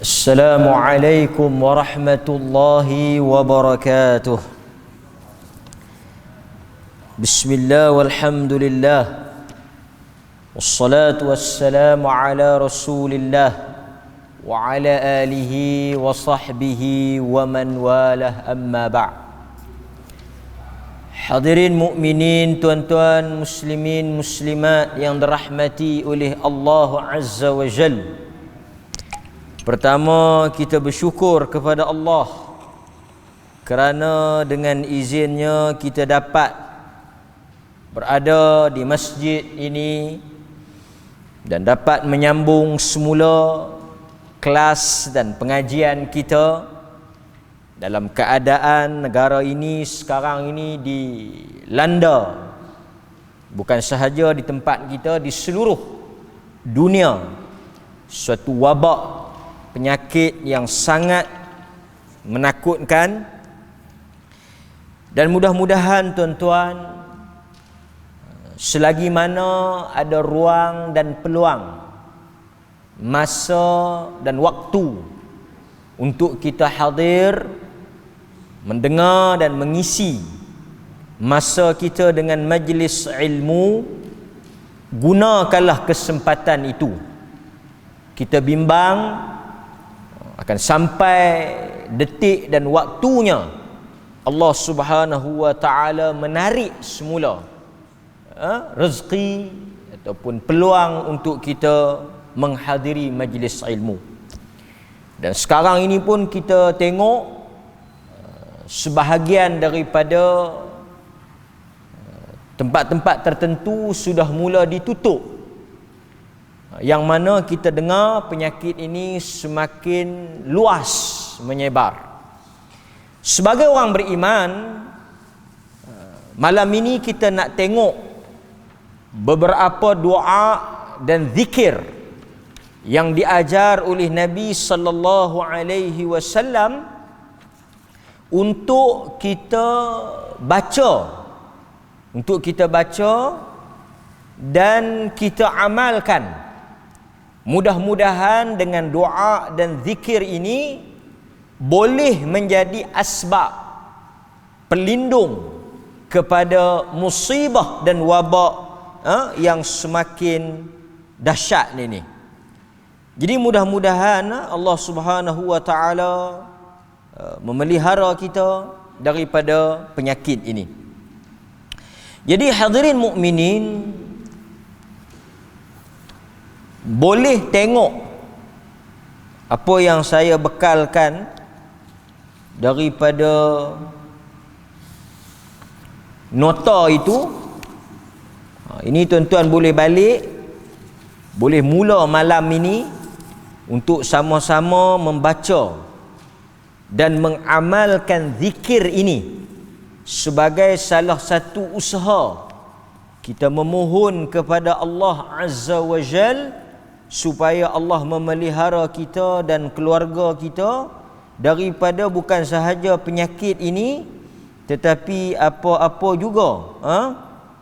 Assalamualaikum warahmatullahi wabarakatuh. Bismillah walhamdulillah. Wassalatu wassalamu ala rasulillah wa ala alihi wa sahbihi wa man walah, amma ba'. Hadirin mukminin, tuan-tuan muslimin muslimat yang dirahmati oleh Allah Azza wa Jalla. Pertama, kita bersyukur kepada Allah kerana dengan izinnya kita dapat berada di masjid ini dan dapat menyambung semula kelas dan pengajian kita dalam keadaan negara ini sekarang ini dilanda bukan sahaja di tempat kita, di seluruh dunia suatu wabak penyakit yang sangat menakutkan. Dan mudah-mudahan tuan-tuan, selagi mana ada ruang dan peluang, masa dan waktu untuk kita hadir, mendengar dan mengisi masa kita dengan majlis ilmu, gunakanlah kesempatan itu. Kita bimbang akan sampai detik dan waktunya Allah Subhanahu wa taala menarik semula rezeki ataupun peluang untuk kita menghadiri majlis ilmu. Dan sekarang ini pun kita tengok sebahagian daripada tempat-tempat tertentu sudah mula ditutup, yang mana kita dengar penyakit ini semakin luas menyebar. Sebagai orang beriman, malam ini kita nak tengok beberapa doa dan zikir yang diajar oleh Nabi sallallahu alaihi wasallam untuk kita baca dan kita amalkan. Mudah-mudahan dengan doa dan zikir ini boleh menjadi asbab pelindung kepada musibah dan wabak yang semakin dahsyat ini. Jadi mudah-mudahan Allah Subhanahu wa taala memelihara kita daripada penyakit ini. Jadi hadirin mukminin, boleh tengok apa yang saya bekalkan daripada nota itu. Ini tuan-tuan boleh balik, boleh mula malam ini untuk sama-sama membaca dan mengamalkan zikir ini sebagai salah satu usaha kita memohon kepada Allah Azza wa Jalla supaya Allah memelihara kita dan keluarga kita daripada bukan sahaja penyakit ini, tetapi apa-apa juga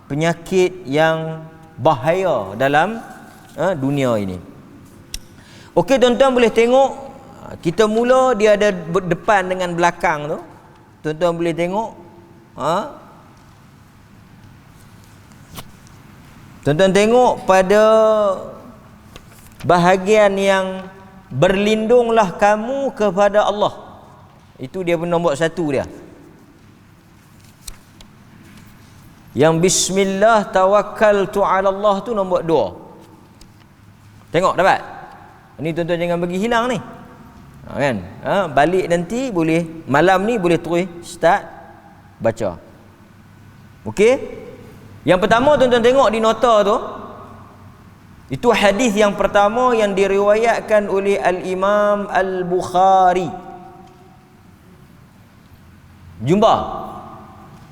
penyakit yang bahaya dalam dunia ini. Okey tuan-tuan, boleh tengok kita mula, dia ada depan dengan belakang tu. Tuan-tuan boleh tengok tuan-tuan tengok pada bahagian yang berlindunglah kamu kepada Allah. Itu dia pun nombor 1 dia. Yang bismillah tawakkaltu ala Allah tu nombor 2. Tengok dapat? Ini tuan-tuan jangan bagi hilang ni. Kan? Balik nanti boleh, malam ni boleh terus start baca. Okey? Yang pertama tuan-tuan tengok di nota tu, itu hadis yang pertama yang diriwayatkan oleh Al-Imam Al-Bukhari. Jumpa.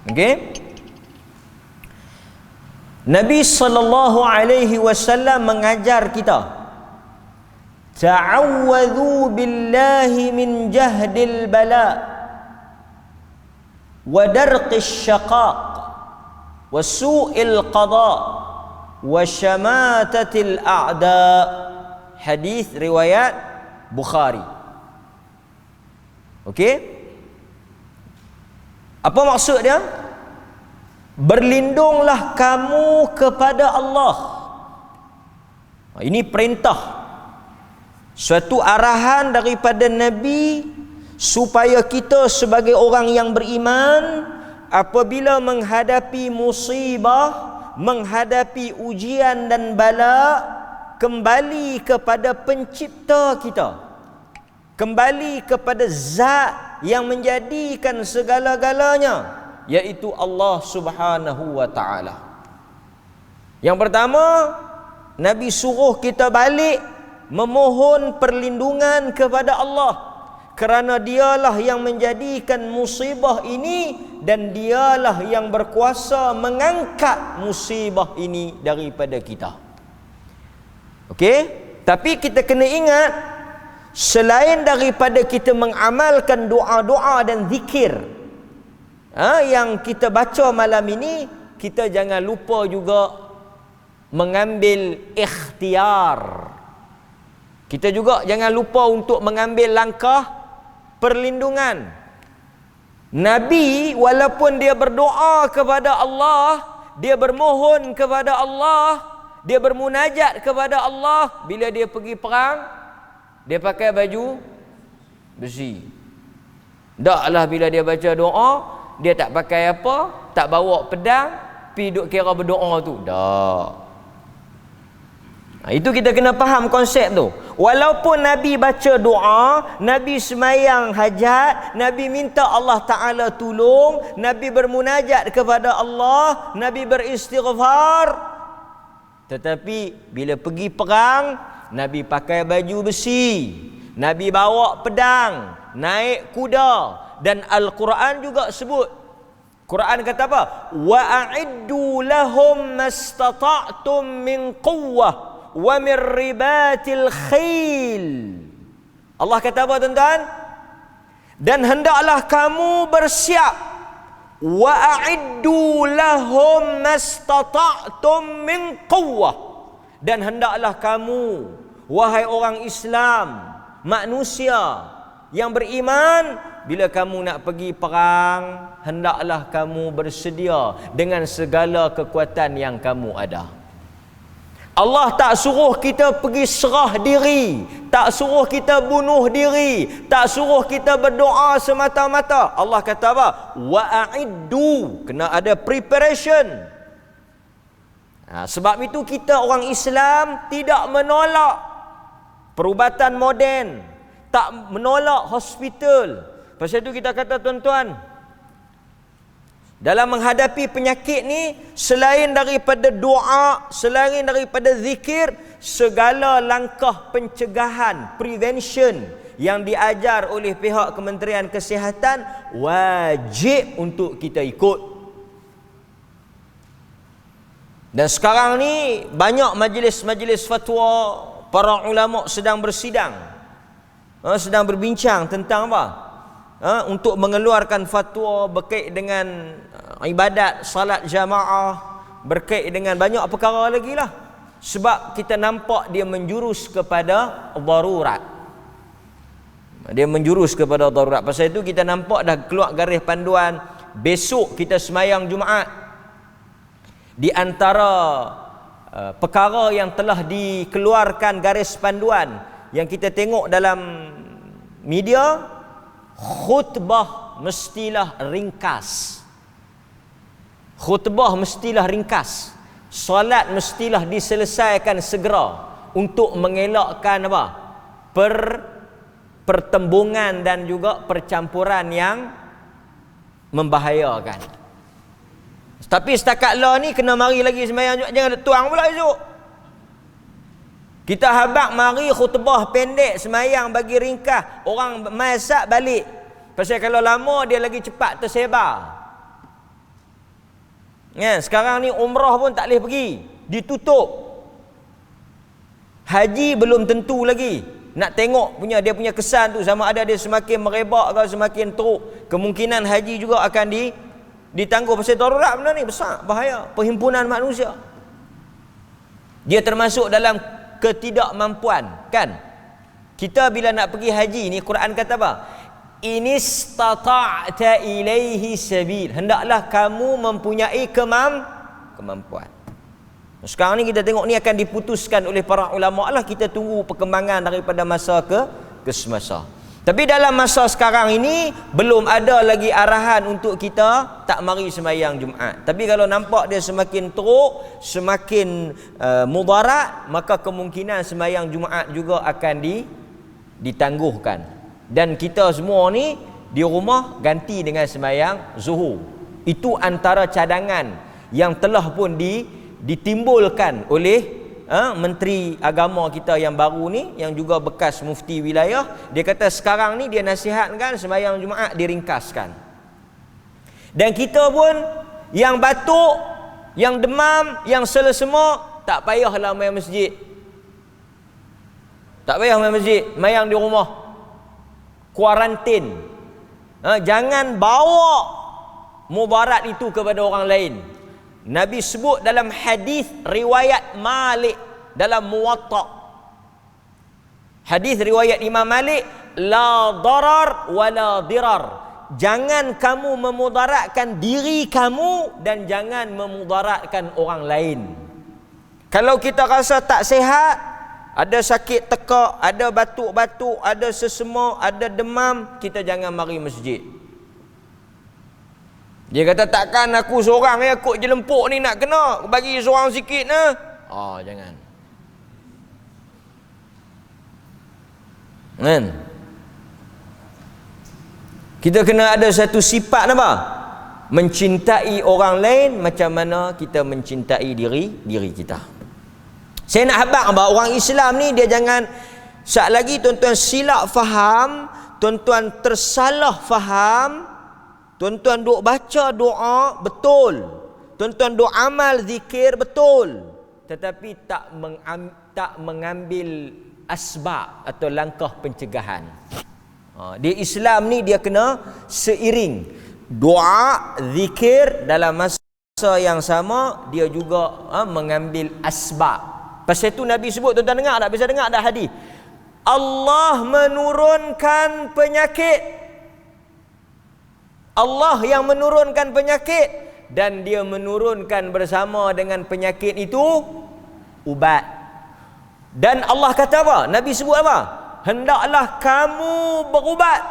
Okey? Nabi sallallahu alaihi wasallam mengajar kita, ta'awwadhu billahi min jahdil bala wa darqis syaqaq wa su'il qada wa syamatatil a'da. Hadis riwayat Bukhari. Okey? Apa maksud dia? Berlindunglah kamu kepada Allah. Ini perintah, suatu arahan daripada Nabi supaya kita sebagai orang yang beriman apabila menghadapi musibah, menghadapi ujian dan bala, kembali kepada pencipta kita, kembali kepada zat yang menjadikan segala-galanya, iaitu Allah Subhanahu wa ta'ala. Yang pertama, Nabi suruh kita balik memohon perlindungan kepada Allah, kerana dialah yang menjadikan musibah ini dan dialah yang berkuasa mengangkat musibah ini daripada kita. Okey? Tapi kita kena ingat, selain daripada kita mengamalkan doa-doa dan zikir yang kita baca malam ini, kita jangan lupa juga mengambil ikhtiar. Kita juga jangan lupa untuk mengambil langkah perlindungan. Nabi walaupun dia berdoa kepada Allah, dia bermohon kepada Allah, dia bermunajat kepada Allah, bila dia pergi perang, dia pakai baju besi. Taklah bila dia baca doa, dia tak pakai apa, tak bawa pedang, pergi duk kira berdoa tu. Tak. Itu kita kena faham konsep tu. Walaupun Nabi baca doa, Nabi semayang hajat, Nabi minta Allah Ta'ala tolong, Nabi bermunajat kepada Allah, Nabi beristighfar, tetapi bila pergi perang, Nabi pakai baju besi, Nabi bawa pedang, naik kuda. Dan Al-Quran juga sebut, Quran kata apa? Wa a'iddu lahum mastata'tum min quwwah wa min ribatil khil. Allah kata apa tuan-tuan? Dan hendaklah kamu bersiap. Wa a'iddu lahum mastata'tum min quwwah. Dan hendaklah kamu, wahai orang Islam, manusia yang beriman, bila kamu nak pergi perang, hendaklah kamu bersedia dengan segala kekuatan yang kamu ada. Allah tak suruh kita pergi serah diri, tak suruh kita bunuh diri, tak suruh kita berdoa semata-mata. Allah kata apa? Wa'iddu, kena ada preparation. Sebab itu kita orang Islam tidak menolak perubatan moden, tak menolak hospital. Pasal itu kita kata tuan-tuan, dalam menghadapi penyakit ni, selain daripada doa, selain daripada zikir, segala langkah pencegahan, prevention yang diajar oleh pihak Kementerian Kesihatan wajib untuk kita ikut. Dan sekarang ni banyak majlis-majlis fatwa, para ulama sedang bersidang, sedang berbincang tentang apa? Untuk mengeluarkan fatwa berkait dengan ibadat salat jamaah, berkait dengan banyak perkara lagi lah. Sebab kita nampak dia menjurus kepada darurat. Dia menjurus kepada darurat. Pasal itu kita nampak dah keluar garis panduan, besok kita semayang Jumaat. Di antara perkara yang telah dikeluarkan garis panduan yang kita tengok dalam media, khutbah mestilah ringkas. Khutbah mestilah ringkas. Solat mestilah diselesaikan segera untuk mengelakkan apa? Pertembungan dan juga percampuran yang membahayakan. Tapi setakat lah ni kena mari lagi sembahyang, jangan tuang pula esok. Kita habaq mari khutbah pendek, semayang bagi ringkas, orang masak balik. Pasal kalau lama dia lagi cepat tersebar. Sekarang ni umrah pun tak boleh pergi, ditutup. Haji belum tentu lagi. Nak tengok dia punya kesan tu, sama ada dia semakin merebak atau semakin teruk. Kemungkinan haji juga akan ditangguh. Pasal darurat benda ni besar, bahaya. Perhimpunan manusia, dia termasuk dalam ketidakmampuan, kan? Kita bila nak pergi haji ni, Quran kata apa? inistata'ta ilaihi sabil, hendaklah kamu mempunyai kemampuan. Sekarang ni kita tengok ni akan diputuskan oleh para ulama lah, kita tunggu perkembangan daripada masa ke semasa. Tapi dalam masa sekarang ini belum ada lagi arahan untuk kita tak mari sembahyang Jumaat. Tapi kalau nampak dia semakin teruk, semakin mudarat, maka kemungkinan sembahyang Jumaat juga akan ditangguhkan. Dan kita semua ni di rumah ganti dengan sembahyang Zuhur. Itu antara cadangan yang telah pun ditimbulkan oleh Menteri Agama kita yang baru ni, yang juga bekas mufti wilayah. Dia kata sekarang ni dia nasihatkan sembahyang Jumaat diringkaskan. Dan kita pun yang batuk, yang demam, yang selesema, tak payahlah main masjid. Tak payah main masjid, sembahyang di rumah. Kuarantin. Jangan bawa mudarat itu kepada orang lain. Nabi sebut dalam hadis riwayat Malik dalam Muwatta. Hadis riwayat Imam Malik, la darar wala dirar. Jangan kamu memudaratkan diri kamu dan jangan memudaratkan orang lain. Kalau kita rasa tak sihat, ada sakit tekak, ada batuk-batuk, ada sesema, ada demam, kita jangan mari masjid. Dia kata takkan aku seorang kot jelempuk ni nak kena, bagi seorang sikit nah. Jangan. Kan? Kita kena ada satu sifat apa? Mencintai orang lain macam mana kita mencintai diri kita. Saya nak habaq bahawa orang Islam ni dia jangan sat lagi tuan-tuan silap faham, tuan-tuan tersalah faham. Tuan-tuan duk baca doa betul, tuan-tuan duk amal zikir betul, tetapi tak mengambil asbab atau langkah pencegahan. Dia Islam ni dia kena seiring. Doa, zikir dalam masa yang sama dia juga mengambil asbab. Pasal itu Nabi sebut, tuan-tuan dengar tak? Bisa dengar tak hadis? Allah menurunkan penyakit. Allah yang menurunkan penyakit, dan dia menurunkan bersama dengan penyakit itu ubat. Dan Allah kata apa? Nabi sebut apa? Hendaklah kamu berubat.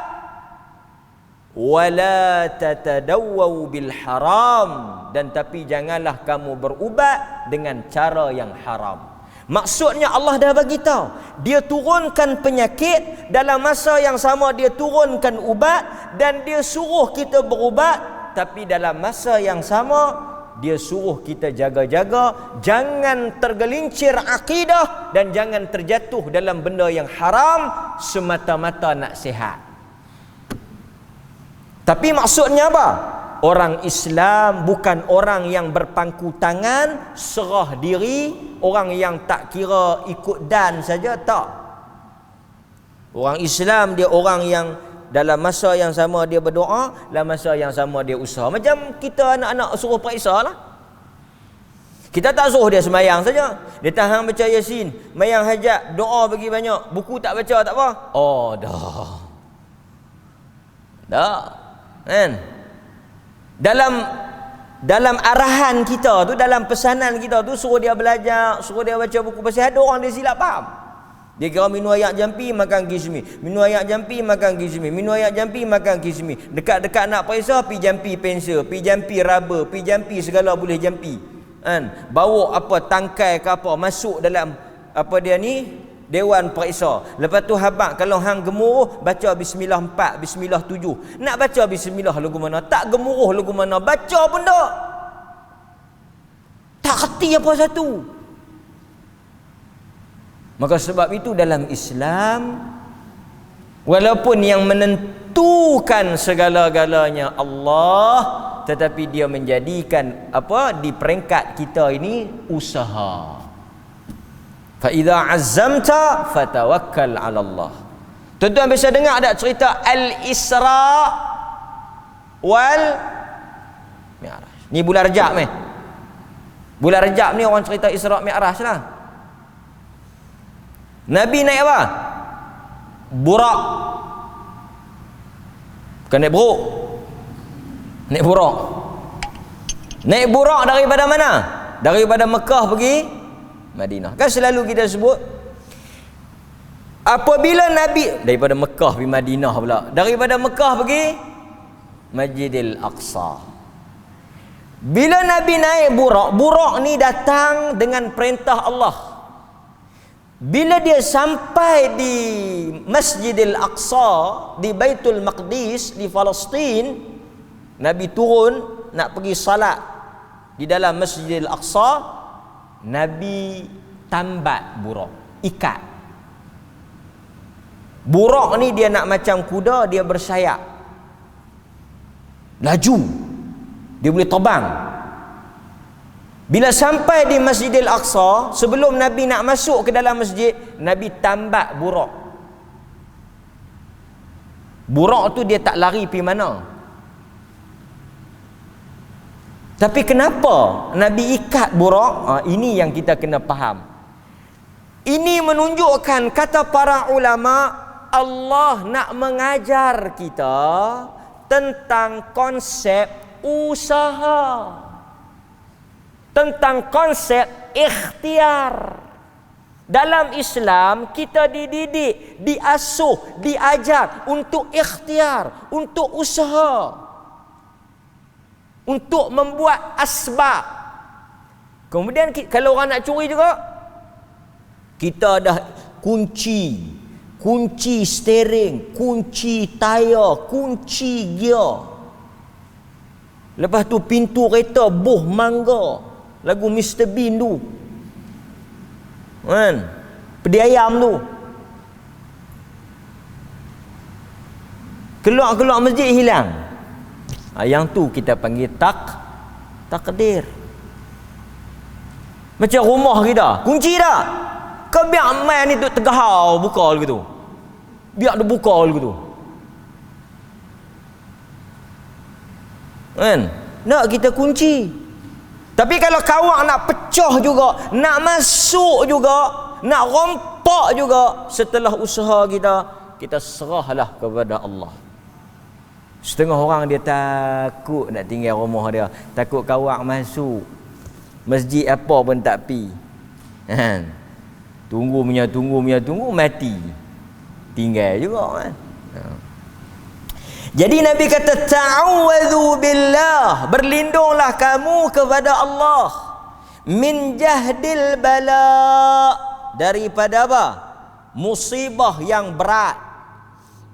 Wala tatadawwaw bil haram, dan tapi janganlah kamu berubat dengan cara yang haram. Maksudnya Allah dah bagi tahu, dia turunkan penyakit, dalam masa yang sama dia turunkan ubat, dan dia suruh kita berubat, tapi dalam masa yang sama dia suruh kita jaga-jaga jangan tergelincir akidah dan jangan terjatuh dalam benda yang haram semata-mata nak sihat. Tapi maksudnya apa? Orang Islam bukan orang yang berpangku tangan, serah diri, orang yang tak kira ikut dan saja, tak. Orang Islam dia orang yang dalam masa yang sama dia berdoa, dalam masa yang sama dia usaha. Macam kita anak-anak suruh periksa lah. Kita tak suruh dia sembahyang saja. Dia tahan baca Yasin, sembahyang hajat, doa bagi banyak. Buku tak baca tak apa. Dah. Kan? Dalam arahan kita tu, dalam pesanan kita tu, suruh dia belajar, suruh dia baca buku. Pasal ada orang dia silap faham. Dia kira minum ayak jampi makan kismi, minum ayak jampi makan kismi, minum ayak jampi makan kismi. Dekat-dekat nak periksa pi jampi pensel, pi jampi rubber, pi jampi segala boleh jampi. Kan? Bawa apa tangkai ke apa masuk dalam apa dia ni dewan periksa. Lepas tu habaq kalau hang gemuruh baca bismillah 4, bismillah 7. Nak baca bismillah lagu mana? Tak gemuruh lagu mana? Baca pun tak. Tak reti apa satu. Maka sebab itu dalam Islam, walaupun yang menentukan segala-galanya Allah, tetapi dia menjadikan apa di peringkat kita ini usaha. Fa idza azamta fatawakkal 'ala Allah. Tuan-tuan bisa dengar tak cerita Al-Isra wal Mi'raj? Ni bulan Rejab ni. Bulan Rejab ni orang cerita Isra Mi'raj lah. Nabi naik apa? Burak. Bukan naik buruk. Naik burak. Naik burak daripada mana? Daripada Mekah pergi Madinah. Kan selalu kita sebut, apabila Nabi daripada Mekah pergi Madinah pula. Daripada Mekah pergi Masjidil Aqsa. Bila Nabi naik burak, burak ni datang dengan perintah Allah. Bila dia sampai di Masjidil Aqsa, di Baitul Maqdis, di Palestin, Nabi turun nak pergi salat di dalam Masjidil Aqsa. Nabi tambat burak, ikat. Burak ni dia nak macam kuda, dia bersayap, laju, dia boleh terbang. Bila sampai di Masjidil Aqsa, sebelum Nabi nak masuk ke dalam masjid, Nabi tambat burak. Burak tu dia tak lari pergi mana. Tapi kenapa Nabi ikat burak? Ini yang kita kena faham. Ini menunjukkan, kata para ulama, Allah nak mengajar kita tentang konsep usaha, tentang konsep ikhtiar. Dalam Islam kita dididik, diasuh, diajar untuk ikhtiar, untuk usaha, untuk membuat asbab. Kemudian kalau orang nak curi juga, kita dah kunci steering, kunci tayar, kunci gear. Lepas tu pintu kereta buh mangga, lagu Mr. Bean tu kan, pedi ayam tu. Keluar masjid hilang. Yang tu kita panggil takdir. Macam rumah kita, kunci dah, kau biar main ni tu tegahau buka gitu, biar dia buka gitu kan, nak kita kunci. Tapi kalau kawan nak pecah juga, nak masuk juga, nak rompak juga, setelah usaha kita serahlah kepada Allah. Setengah orang dia takut nak tinggal rumah dia, takut kawan masuk masjid apa pun tak pi. Tunggu mati. Tinggal juga kan. Jadi Nabi kata, ta'awwadhu billah, berlindunglah kamu kepada Allah, min jahdil bala, daripada apa? Musibah yang berat,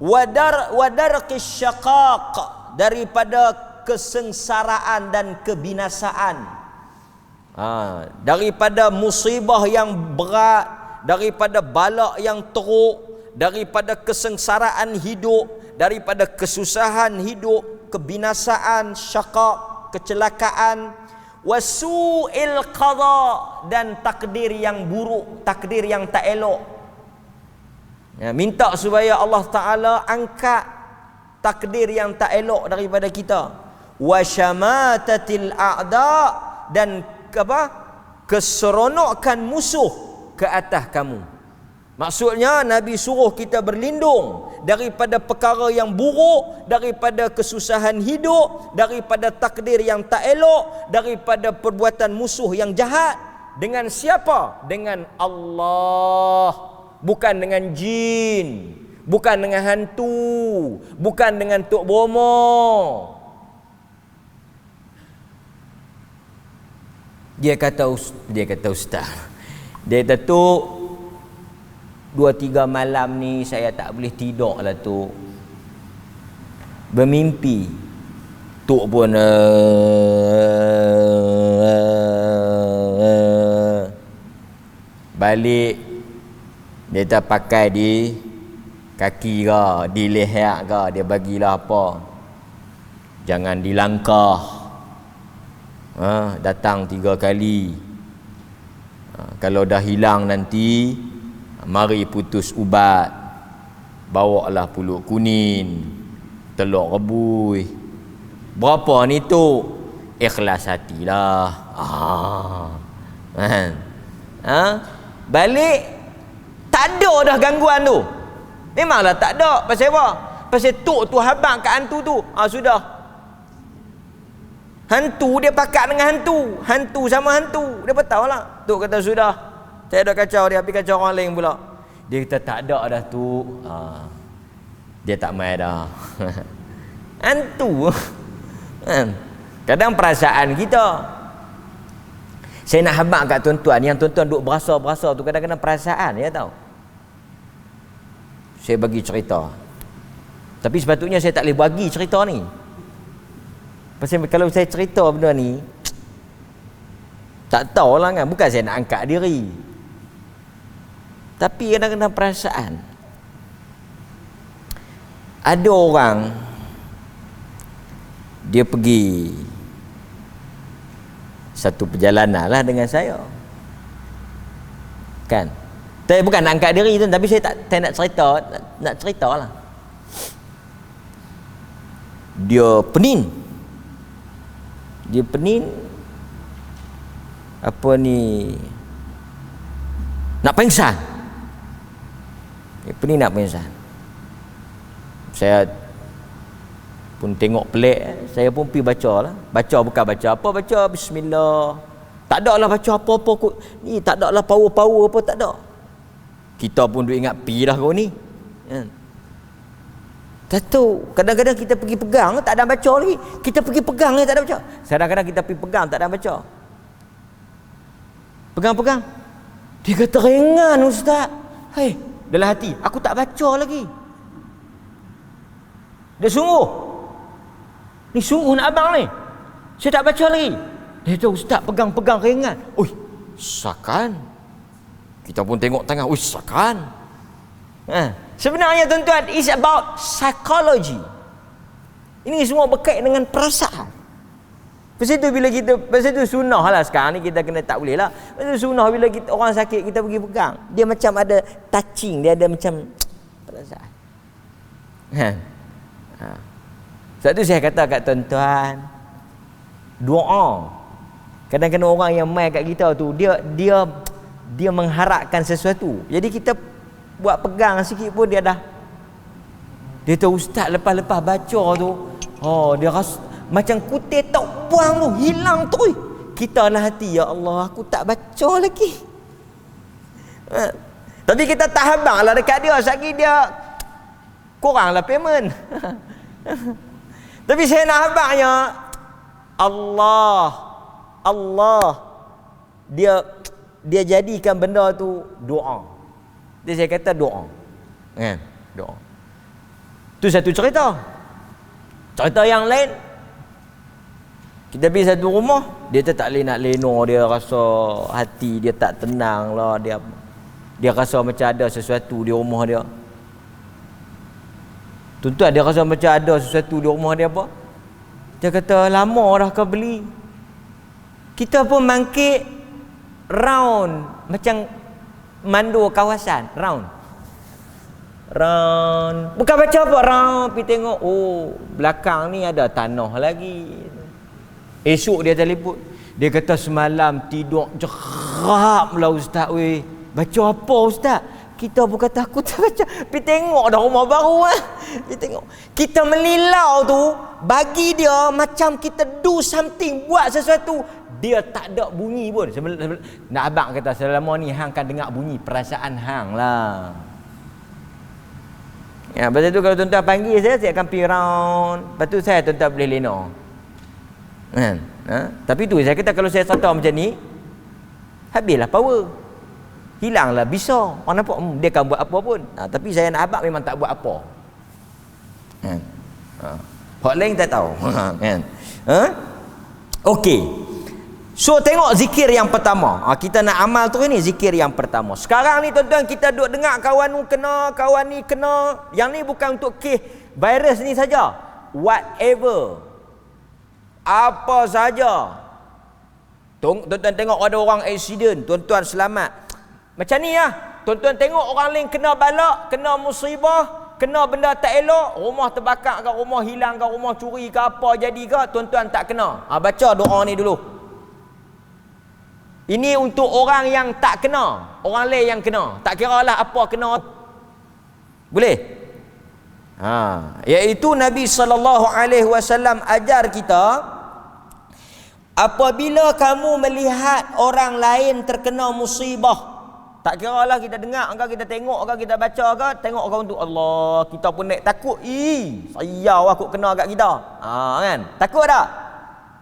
wadarqis syaqaq, daripada kesengsaraan dan kebinasaan. Daripada musibah yang berat, daripada bala yang teruk, daripada kesengsaraan hidup, daripada kesusahan hidup, kebinasaan, syaqaq, kecelakaan, wasu'il qada, dan takdir yang buruk, takdir yang tak elok. Minta supaya Allah Ta'ala angkat takdir yang tak elok daripada kita. Wa syamatatil a'da, dan keseronokan musuh ke atas kamu. Maksudnya Nabi suruh kita berlindung daripada perkara yang buruk, daripada kesusahan hidup, daripada takdir yang tak elok, daripada perbuatan musuh yang jahat. Dengan siapa? Dengan Allah. Bukan dengan jin, bukan dengan hantu, bukan dengan Tok Bromo. Dia kata ustaz, dia kata tu 2-3 malam ni saya tak boleh tidur lah tu, bermimpi. Tok pun balik, dia tak pakai di kaki ke, di leher ke, dia bagilah apa, jangan dilangkah. Datang 3 kali. Kalau dah hilang nanti, mari putus ubat, bawalah pulut kuning, telur rebus. Berapa ni tu? Ikhlas hatilah. Balik, tak ada dah gangguan tu. Memanglah tak ada. Pasal apa? pasal tok tu habang kat hantu tu. Sudah. Hantu dia pakat dengan hantu. Hantu sama hantu. Dia tahu lah. Tok kata sudah. Saya ada kacau dia, pergi kacau orang lain pula. Dia kata tak ada dah tu. Dia tak main dah. Hantu. Kadang perasaan kita. Saya nak habaq kat tuan-tuan, yang tuan-tuan duk berasa-berasa tu kadang-kadang perasaan, ya tahu. Saya bagi cerita. Tapi sepatutnya saya tak boleh bagi cerita ni. Pasal kalau saya cerita benda ni, tak tahulah kan, bukan saya nak angkat diri. Tapi kadang-kadang perasaan. Ada orang dia pergi satu perjalanan lah dengan saya, kan. Saya bukan nak angkat diri tu, tapi saya nak cerita, nak cerita lah. Dia penin, apa ni, nak pingsan. Dia penin nak pingsan. Saya pun tengok pelik, saya pun pergi baca lah. Baca bukan baca apa, baca bismillah. Tak ada lah baca apa-apa kot. Ni tak ada lah power-power apa, tak ada. Kita pun duk ingat pi dah kau ni. Tak tahu, kadang-kadang kita pergi pegang tak ada baca lagi. Kita pergi pegang tak ada baca. Kadang-kadang kita pergi pegang tak ada baca. Pegang-pegang. Dia kata ringan ustaz. Hai, dalam hati, aku tak baca lagi. Dia sungguh. Ni sungguh nak abang ni. Saya tak baca lagi. Dia kata ustaz pegang-pegang ringan. Ui, sakan. Kita pun tengok tangan. Ui, sakan. Sebenarnya tuan-tuan, it's about psychology. Ini semua berkait dengan perasaan. Pasal tu bila kita, pasal tu sunnah lah sekarang ni kita kena tak boleh lah. Pasal tu sunnah bila kita, orang sakit kita pergi pegang. Dia macam ada touching, dia ada macam perasaan. Sebab tu saya kata kat tuan-tuan, doa. Kadang-kadang orang yang main kat kita tu, dia mengharapkan sesuatu. Jadi kita buat pegang sikit pun dia dah. Dia tahu ustaz lepas-lepas baca tu, dia rasa macam kutir tak buang tu, hilang tu. Kita lah hati, ya Allah, aku tak baca lagi. Tapi kita tak habang lah dekat dia, sekali dia kuranglah payment. Tapi saya nak habangnya, Allah dia jadikan benda tu doa. Dia saya kata doa. Doa. Tu satu cerita. Cerita yang lain, kita pergi satu rumah, dia tak boleh nak leno, dia rasa hati dia tak tenang lah, dia rasa macam ada sesuatu di rumah dia. Tuan-tuan, dia rasa macam ada sesuatu di rumah dia apa? Dia kata lama dah kau beli. Kita pun mangkit round macam mandu kawasan, round. Bukan baca apa, round. Pergi tengok, belakang ni ada tanah lagi. Esok dia telefon. Dia kata semalam tidur jerap lah ustaz weh. Baca apa ustaz? Kita bukan takut tak baca. Pergi tengok dah rumah baru Pergi tengok. Kita melilau tu, bagi dia macam kita do something, buat sesuatu. Dia tak ada bunyi pun. Nak abang kata selama ni hang kan dengar bunyi perasaan hang lah. Ya, pasal tu kalau tuan-tuan panggil saya akan pergi round. Lepas tu saya tuan-tuan boleh leno. Tapi tu saya kata kalau saya serta macam ni, habislah power. Hilanglah bisa. Orang nampak dia kan buat apa pun. Tapi saya nak abang memang tak buat apa. Hak lain tak tahu. Okey. So tengok zikir yang pertama. Kita nak amal tu ni zikir yang pertama. Sekarang ni tuan-tuan kita duk dengar kawan ni kena, kawan ni kena. Yang ni bukan untuk kes virus ni saja. Whatever. Apa saja. Tuan-tuan tengok ada orang accident, tuan-tuan selamat. Macam ni lah. Tuan-tuan tengok orang lain kena balak, kena musibah, kena benda tak elok, rumah terbakar ke, rumah hilang ke, rumah curi ke, apa jadi ke, tuan-tuan tak kena. Baca doa ni dulu. Ini untuk orang yang tak kena, orang lain yang kena. Tak kira lah apa kena. Boleh? Iaitu Nabi SAW ajar kita, apabila kamu melihat orang lain terkena musibah, tak kira lah kita dengar ke, kita tengok ke, kita baca ke, tengok ke untuk Allah, kita pun naik takut, sayau aku kena kat kita. Kan? Takut tak?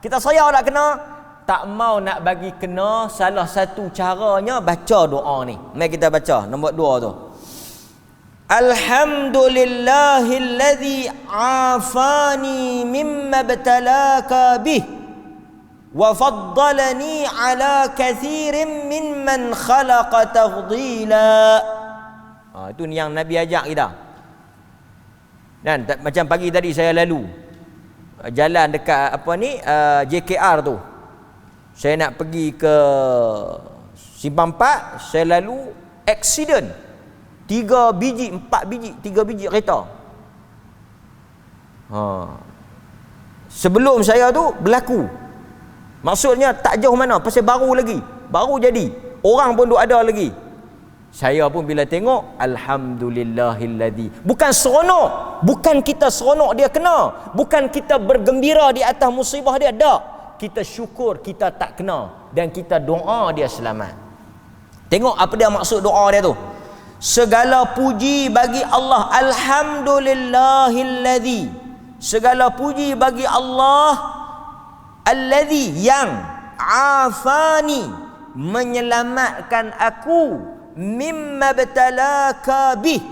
Kita sayau tak kena? Tak mau nak bagi kena, salah satu caranya baca doa ni. Mari kita baca nombor 2 tu. Alhamdulillahilladzi afani mimma btalaka bih wa faddalani ala kathirin mimman khalaqa tafdila. Itu yang Nabi ajak kita. Dan macam pagi tadi saya lalu jalan dekat JKR tu. Saya nak pergi ke Simpang 4, saya lalu accident. 3 biji, 4 biji, 3 biji kereta. Sebelum saya tu berlaku. Maksudnya tak jauh mana, pasal baru lagi. Baru jadi. Orang pun duk ada lagi. Saya pun bila tengok, alhamdulillahilladzi. Bukan seronok. Bukan kita seronok dia kena. Bukan kita bergembira di atas musibah dia. Tak. Kita syukur kita tak kena. Dan kita doa dia selamat. Tengok apa dia maksud doa dia tu. Segala puji bagi Allah. Alhamdulillahilladzi. Segala puji bagi Allah. Alladzi yang afani. Menyelamatkan aku. Mimma btalaka bih.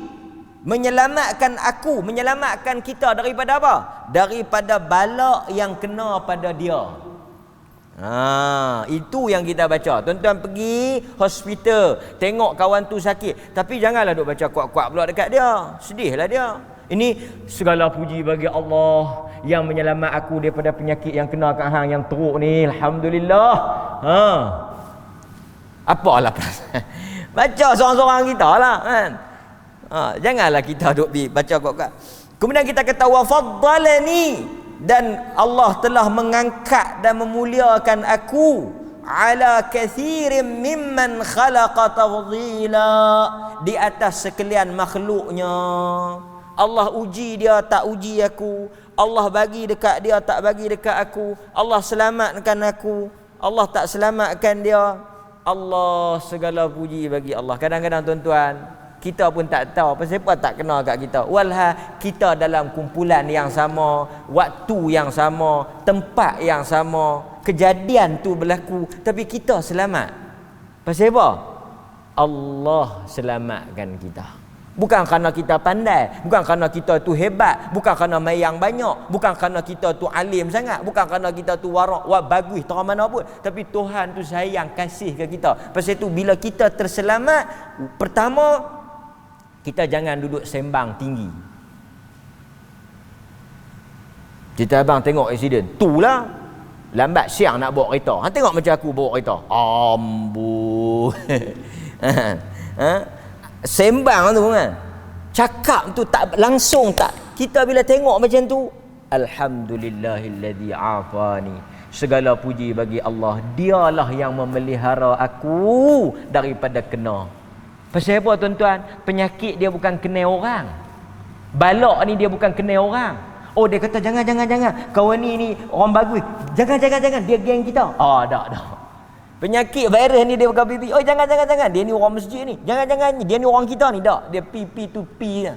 Menyelamatkan aku. Menyelamatkan kita daripada apa? Daripada bala yang kena pada dia. Itu yang kita baca. Tuan-tuan pergi hospital, tengok kawan tu sakit, tapi janganlah duk baca kuat-kuat pula dekat dia. Sedihlah dia. Ini segala puji bagi Allah yang menyelamat aku daripada penyakit yang kena kat hang yang teruk ni. Alhamdulillah. Apalah perasaan. Baca seorang-seorang kita lah kan. Janganlah kita duk baca kuat-kuat. Kemudian kita kata wa faddalani, dan Allah telah mengangkat dan memuliakan aku ala kathirin mimman khalaqa tafdila, di atas sekalian makhluknya. Allah uji dia, tak uji aku. Allah bagi dekat dia, tak bagi dekat aku. Allah selamatkan aku, Allah tak selamatkan dia. Allah, segala puji bagi Allah. Kadang-kadang tuan-tuan, kita pun tak tahu pasal apa tak kena kat kita. Walha kita dalam kumpulan yang sama, waktu yang sama, tempat yang sama, kejadian tu berlaku, tapi kita selamat. Pasal apa? Allah selamatkan kita. Bukan kerana kita pandai, bukan kerana kita tu hebat, bukan kerana mayang banyak, bukan kerana kita tu alim sangat, bukan kerana kita tu warak bagus terang mana pun, tapi Tuhan tu sayang, kasih ke kita. Pasal tu bila kita terselamat, pertama kita jangan duduk sembang tinggi. Kita abang tengok accident, itulah lambat siang nak bawa kereta. Tengok macam aku bawa kereta. Ambul. Sembang tu kan. Cakap tu tak langsung tak. Kita bila tengok macam tu, alhamdulillahilladzi afani. Segala puji bagi Allah. Dialah yang memelihara aku daripada kena. Pasal apa tuan-tuan? Penyakit dia bukan kena orang. Balak ni dia bukan kena orang. Oh, dia kata jangan. Kawan ni orang bagus. Jangan. Dia geng kita. Tak. Penyakit virus ni dia bukan pipi. Oh, jangan. Dia ni orang masjid ni. Jangan. Dia ni orang kita ni. Tak. Dia pipi tu pi.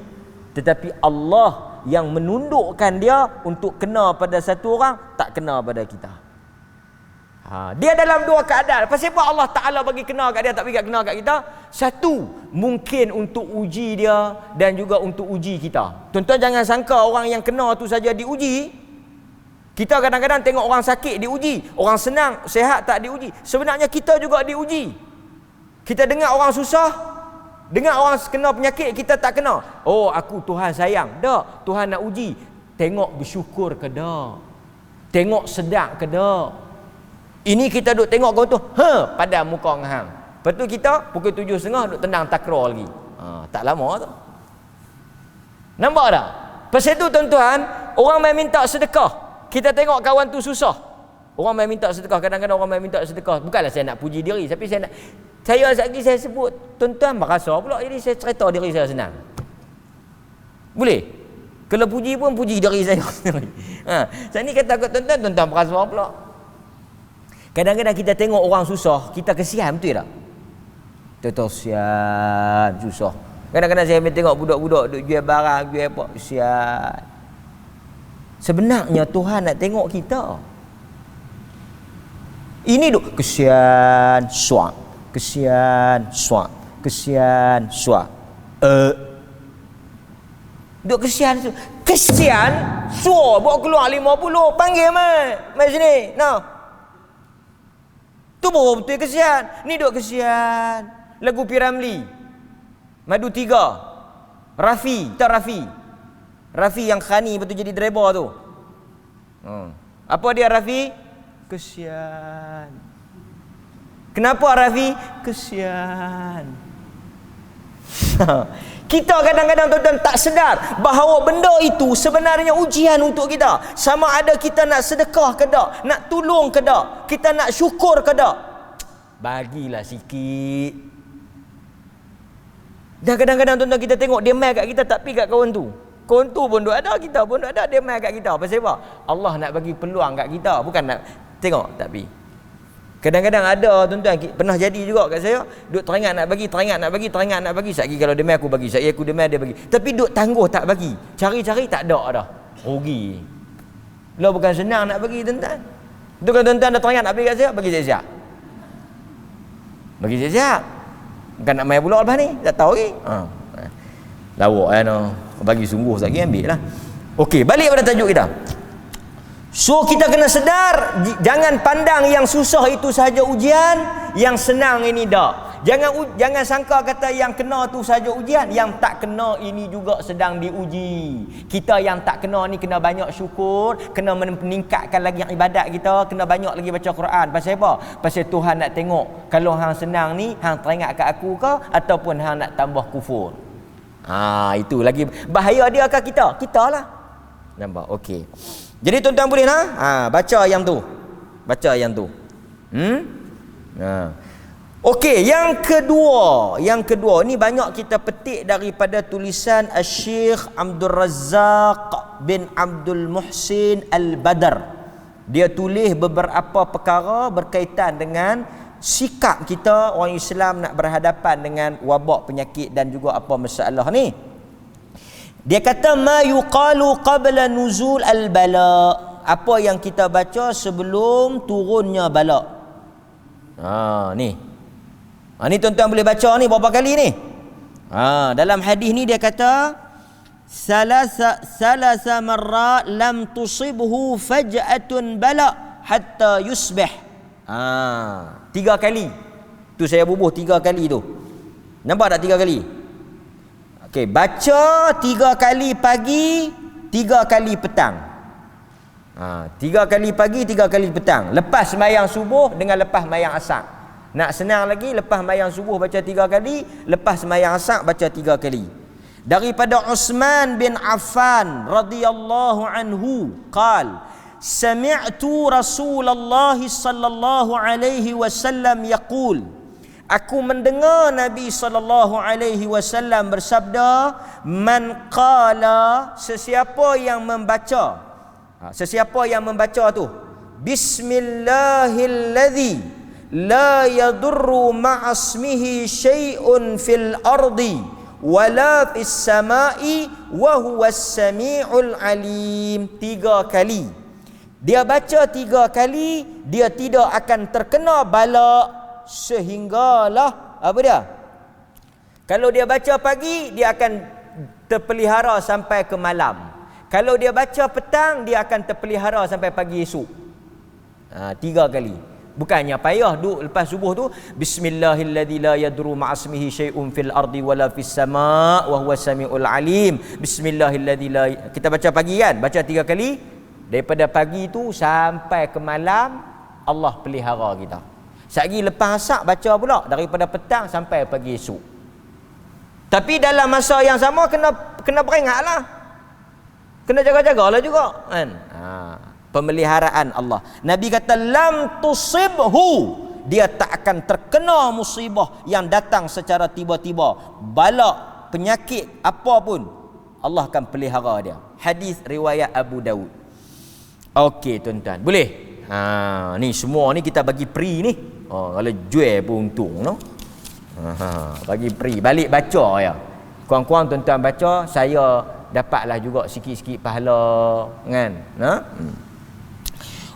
Tetapi Allah yang menundukkan dia untuk kena pada satu orang, tak kena pada kita. Dia dalam dua keadaan. Pasal apa Allah Ta'ala bagi kena kat dia, tak bagi kena kat kita? Satu, mungkin untuk uji dia dan juga untuk uji kita. Tuan-tuan jangan sangka orang yang kena tu saja diuji. Kita kadang-kadang tengok orang sakit diuji, orang senang, sehat tak diuji. Sebenarnya kita juga diuji. Kita dengar orang susah, dengar orang kena penyakit, kita tak kena. Oh, aku Tuhan sayang. Tak, Tuhan nak uji. Tengok bersyukur ke tak? Tengok sedap ke tak? Ini kita duk tengok kau tu, pada muka hang. Lepas tu kita pukul 7.30 duk tendang takraw lagi. Tak lama tu. Nampak tak? Pasal tu tuan-tuan, orang main minta sedekah. Kita tengok kawan tu susah. Orang main minta sedekah. Kadang-kadang orang main minta sedekah. Bukanlah saya nak puji diri, tapi saya lagi saya sebut, tuan-tuan merasa pula jadi saya cerita diri saya senang. Boleh? Kalau puji pun puji dari saya sendiri. Saya ni kata kat tuan-tuan perasaan pula. Kadang-kadang kita tengok orang susah, kita kesian betul tak? Tuan-tuan kesian, susah. Kadang-kadang saya tengok budak-budak duk jual barang, jual apa, kesian. Sebenarnya Tuhan nak tengok kita. Ini duk kesian, suak. Kesian, suak. Kesian, suak. Duk kesian, kesian, suak. Bawa keluar 50, panggil mai sini. Nah. Tu baru betul kesian. Ni duk kesian. Lagu Piramli. Madu 3. Rafi, tak Rafi. Rafi yang khani betul jadi driver tu. Apa dia Rafi? Kesian. Kenapa Rafi? Kesian. Kita kadang-kadang tuan-tuan tak sedar bahawa benda itu sebenarnya ujian untuk kita. Sama ada kita nak sedekah ke tak, nak tolong ke tak, kita nak syukur ke tak. Bagilah sikit. Dan kadang-kadang tuan-tuan kita tengok dia mai kat kita tak pi kat kawan tu. Kawan tu pun duk ada, kita pun duk ada, dia mai kat kita. Pasal apa? Allah nak bagi peluang kat kita, bukan nak tengok tak pi. Kadang-kadang ada tuan-tuan pernah jadi juga kat saya, duk teringat nak bagi, Satgi kalau dia mai aku bagi, satgi aku dia mai dia bagi. Tapi duk tangguh tak bagi. Cari-cari tak ada dah. Rugi. Lah bukan senang nak bagi tuan-tuan. Tu kan tuan-tuan dah teringat nak bagi kat saya, bagi siap-siap. Bagi siap-siap. Bukan nak mai pula lepas ni, tak tahu lagi. Lawak bagi sungguh satgi ambil lah. Okey, balik pada tajuk kita. So kita kena sedar, jangan pandang yang susah itu sahaja ujian, yang senang ini tak. Jangan sangka kata yang kena tu sahaja ujian, yang tak kena ini juga sedang diuji. Kita yang tak kena ni kena banyak syukur, kena meningkatkan lagi ibadat kita, kena banyak lagi baca Quran. Pasal apa? Pasal Tuhan nak tengok kalau hang senang ni hang teringat kat aku ke ataupun hang nak tambah kufur. Itu lagi bahaya dia kat kita lah. Nampak? Okey. Jadi tuan-tuan boleh baca yang tu. Baca yang tu. Okey, yang kedua ni banyak kita petik daripada tulisan Syekh Abdul Razzaq bin Abdul Muhsin Al-Badr. Dia tulis beberapa perkara berkaitan dengan sikap kita orang Islam nak berhadapan dengan wabak penyakit dan juga apa masalah ni. Dia kata ma yuqalu qabla nuzul al-bala, apa yang kita baca sebelum turunnya bala. Ni. Ni tuan-tuan boleh baca ni berapa kali ni? Dalam hadis ni dia kata salasa marrat lam tusibhu faj'atun bala hatta yusbih. 3 kali. Tu saya bubuh 3 kali tu. Nampak tak 3 kali? Okey, baca 3 kali pagi, 3 kali petang. 3 kali pagi, 3 kali petang. Lepas sembahyang subuh dengan lepas sembahyang asar. Nak senang lagi, lepas sembahyang subuh baca 3 kali, lepas sembahyang asar baca 3 kali. Daripada Uthman bin Affan radhiyallahu anhu qal sami'tu Rasulullah sallallahu alaihi wasallam yaqul, aku mendengar Nabi sallallahu alaihi wasallam bersabda, man qala, sesiapa yang membaca tu bismillahilladzi la yadurru ma'asmihi syai'un fil ardi wala fis sama'i wa huwas sami'ul alim, 3 kali. Dia baca 3 kali, dia tidak akan terkena bala sehinggalah apa dia? Kalau dia baca pagi, dia akan terpelihara sampai ke malam. Kalau dia baca petang, dia akan terpelihara sampai pagi esok. 3 kali. Bukannya payah duk lepas subuh tu bismillahilladzi la yadurru ma'asmihi syai'un fil ardi wala fis sama' wa huwas samiul alim. Bismillahilladzi la, kita baca pagi kan, baca 3 kali. Daripada pagi tu sampai ke malam Allah pelihara kita. Sekali lepas asar baca pula daripada petang sampai pagi esok. Tapi dalam masa yang sama kena peringatlah. Kena jaga-jagalah juga kan. Pemeliharaan Allah. Nabi kata lam tusibhu, dia tak akan terkena musibah yang datang secara tiba-tiba. Bala, penyakit apa pun Allah akan pelihara dia. Hadis riwayat Abu Daud. Okey tuan-tuan, boleh? Ni semua ni kita bagi free ni. Kalau jual pun untung no. Bagi free, balik baca ya. Kurang-kurang tuan-tuan baca, saya dapatlah juga sikit-sikit pahala kan.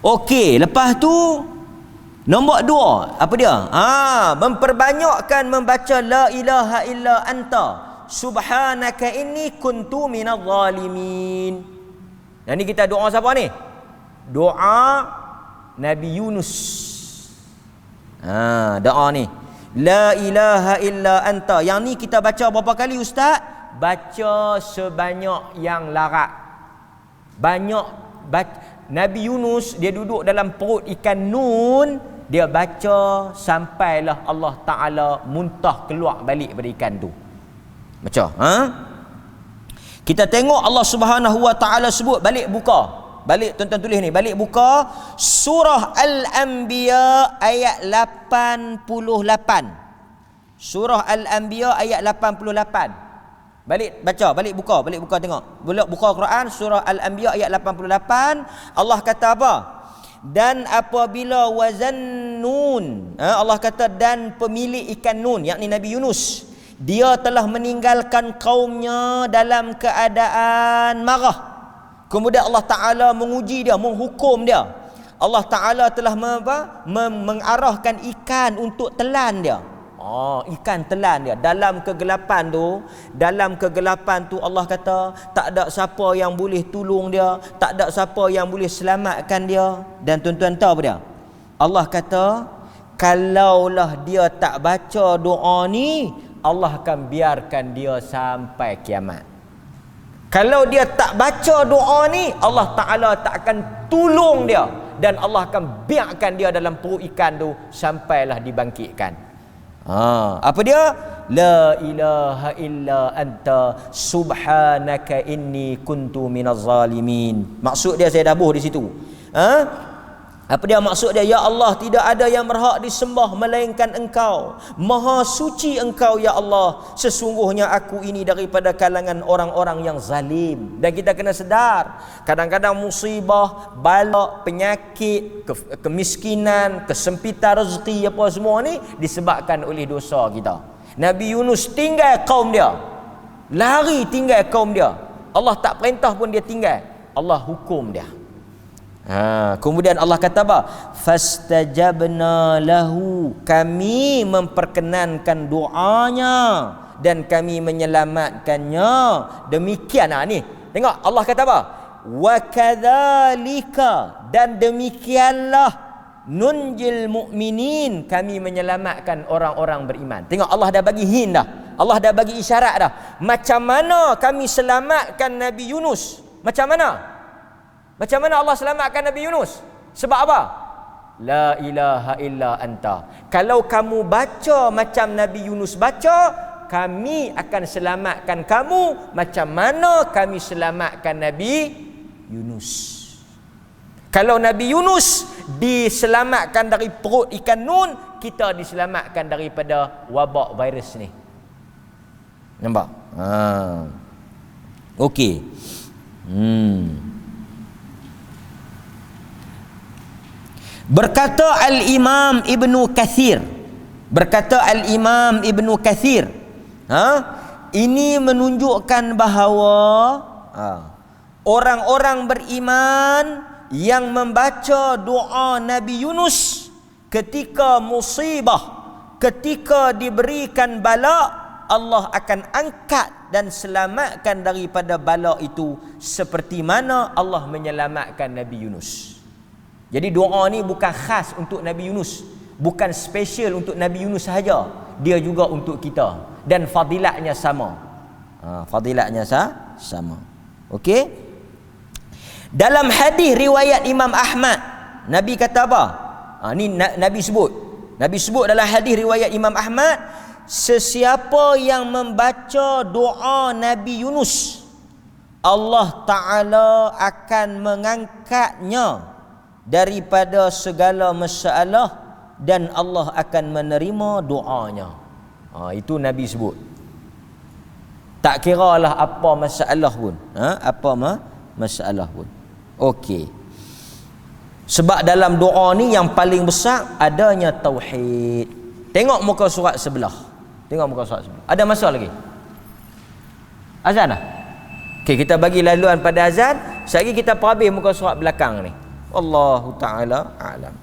Okey, lepas tu nombor 2, apa dia? Memperbanyakkan membaca la ilaha illa anta subhanaka inni kuntu minadh zalimin. Dan ni kita doa siapa ni? Doa Nabi Yunus. Doa ni la ilaha illa anta. Yang ni kita baca berapa kali ustaz? Baca sebanyak yang larat. Nabi Yunus dia duduk dalam perut ikan nun, dia baca sampailah Allah Ta'ala muntah keluar balik pada ikan tu. Baca. Kita tengok Allah Subhanahu Wa Ta'ala sebut, balik buka. Balik tuan-tuan tulis ni, balik buka surah Al-Anbiya ayat 88. Surah Al-Anbiya ayat 88. Balik baca, balik buka tengok. Buka Quran surah Al-Anbiya ayat 88. Allah kata apa? Dan apabila wazannun, Allah kata dan pemilik ikan nun, yakni Nabi Yunus, dia telah meninggalkan kaumnya dalam keadaan marah. Kemudian Allah Ta'ala menguji dia, menghukum dia. Allah Ta'ala telah mengarahkan ikan untuk telan dia. Ikan telan dia dalam kegelapan tu Allah kata tak ada siapa yang boleh tolong dia, tak ada siapa yang boleh selamatkan dia. Dan tuan-tuan tahu apa dia? Allah kata kalaulah dia tak baca doa ni, Allah akan biarkan dia sampai kiamat. Kalau dia tak baca doa ni, Allah Ta'ala tak akan tolong dia, dan Allah akan biarkan dia dalam perut ikan tu sampailah dibangkitkan. Apa dia? La ilaha illa anta subhanaka inni kuntu minaz zalimin. Maksud dia saya dah buh di situ. Apa dia maksud dia? Ya Allah, tidak ada yang berhak disembah melainkan Engkau. Maha suci Engkau ya Allah. Sesungguhnya aku ini daripada kalangan orang-orang yang zalim. Dan kita kena sedar, kadang-kadang musibah, bala, penyakit, kemiskinan, kesempitan rezeki apa semua ni disebabkan oleh dosa kita. Nabi Yunus tinggal kaum dia, lari tinggal kaum dia. Allah tak perintah pun dia tinggal, Allah hukum dia. Kemudian Allah kata apa? Fastajabna lahu, kami memperkenankan doanya dan kami menyelamatkannya. Demikian ni. Tengok Allah kata apa? Wa kadzalika, dan demikianlah nunjil mu'minin, kami menyelamatkan orang-orang beriman. Tengok Allah dah bagi hint dah. Allah dah bagi isyarat dah. Macam mana kami selamatkan Nabi Yunus? Macam mana Allah selamatkan Nabi Yunus? Sebab apa? La ilaha illa anta. Kalau kamu baca macam Nabi Yunus baca, kami akan selamatkan kamu macam mana kami selamatkan Nabi Yunus. Kalau Nabi Yunus diselamatkan dari perut ikan nun, kita diselamatkan daripada wabak virus ni. Nampak? Okey. Berkata Al-Imam Ibnu Kathir, ini menunjukkan bahawa orang-orang beriman yang membaca doa Nabi Yunus ketika musibah, ketika diberikan bala, Allah akan angkat dan selamatkan daripada bala itu seperti mana Allah menyelamatkan Nabi Yunus. Jadi doa ni bukan khas untuk Nabi Yunus, bukan special untuk Nabi Yunus sahaja, dia juga untuk kita, dan fadilatnya sama. Sama. Okey? Dalam hadis riwayat Imam Ahmad, Nabi kata apa? Ni Nabi sebut dalam hadis riwayat Imam Ahmad, sesiapa yang membaca doa Nabi Yunus, Allah Ta'ala akan mengangkatnya daripada segala masalah dan Allah akan menerima doanya. Itu Nabi sebut. Tak kira lah apa masalah pun. Masalah pun. Okey. Sebab dalam doa ni yang paling besar adanya tauhid. Tengok muka surat sebelah. Ada masa lagi? Azan dah? Okey, kita bagi laluan pada azan. Sekali kita perhabis muka surat belakang ni. Wallahu ta'ala a'lam.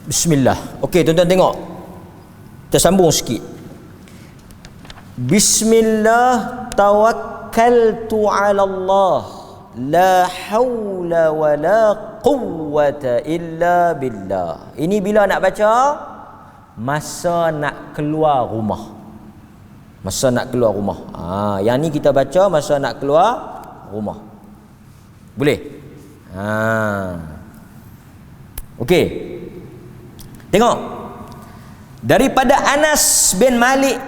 Bismillah. Okey, tuan-tuan tengok. Kita sambung sikit. Bismillah tawakkaltu 'ala Allah. La haula wa la quwwata illa billah. Ini bila nak baca? Masa nak keluar rumah. Masa nak keluar rumah. Yang ni kita baca masa nak keluar rumah. Boleh? Okey. Tengok. Daripada Anas bin Malik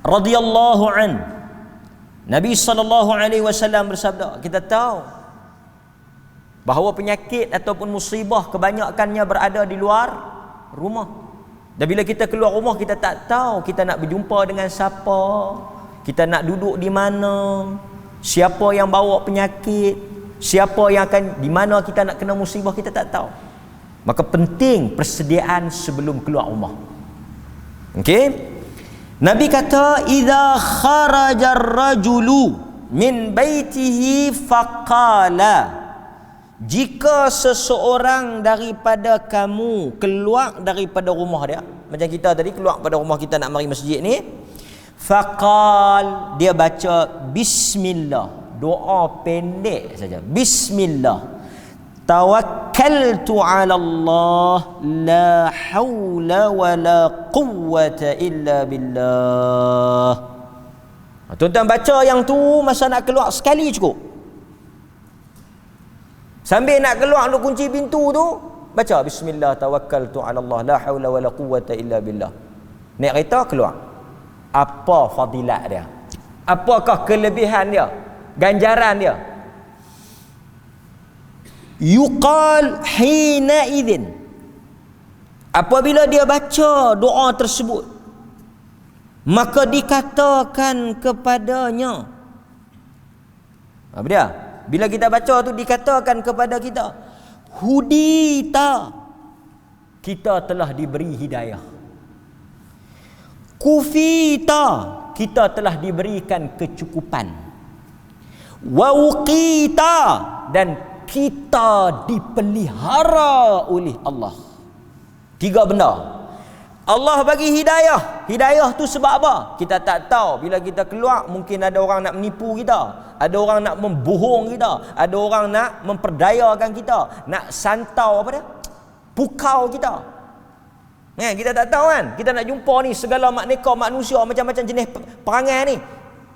radhiyallahu an, Nabi SAW bersabda, kita tahu bahawa penyakit ataupun musibah kebanyakannya berada di luar rumah. Dan bila kita keluar rumah, kita tak tahu kita nak berjumpa dengan siapa, kita nak duduk di mana, siapa yang bawa penyakit, siapa yang akan, di mana kita nak kena musibah, kita tak tahu. Maka penting persediaan sebelum keluar rumah. Okey? Nabi kata, idza kharaja ar-rajulu min baitihi faqala, jika seseorang daripada kamu keluar daripada rumah dia, macam kita tadi keluar pada rumah kita nak mari masjid ni, faqal, dia baca bismillah. Doa pendek saja. Bismillah. Tawakkaltu 'ala Allah, la haula wala quwwata illa billah. Tuan-tuan baca yang tu masa nak keluar sekali cukup. Sambil nak keluar untuk kunci pintu tu, baca bismillah tawakkaltu 'ala Allah, la haula wala quwwata illa billah. Naik kereta keluar. Apa fadilat dia? Apakah kelebihan dia? Ganjaran dia? Yuqal hina idzin, apabila dia baca doa tersebut, maka dikatakan kepadanya, apa dia? Bila kita baca tu dikatakan kepada kita, hudita, kita telah diberi hidayah. Kufita, kita telah diberikan kecukupan. Wauqita, dan kita dipelihara oleh Allah. 3 benda. Allah bagi hidayah. Hidayah tu sebab apa? Kita tak tahu. Bila kita keluar, mungkin ada orang nak menipu kita, ada orang nak membohong kita, ada orang nak memperdayakan kita, nak santau apa dia? Pukau kita. Kita tak tahu kan? Kita nak jumpa ni segala makneka manusia, macam-macam jenis perangai ni.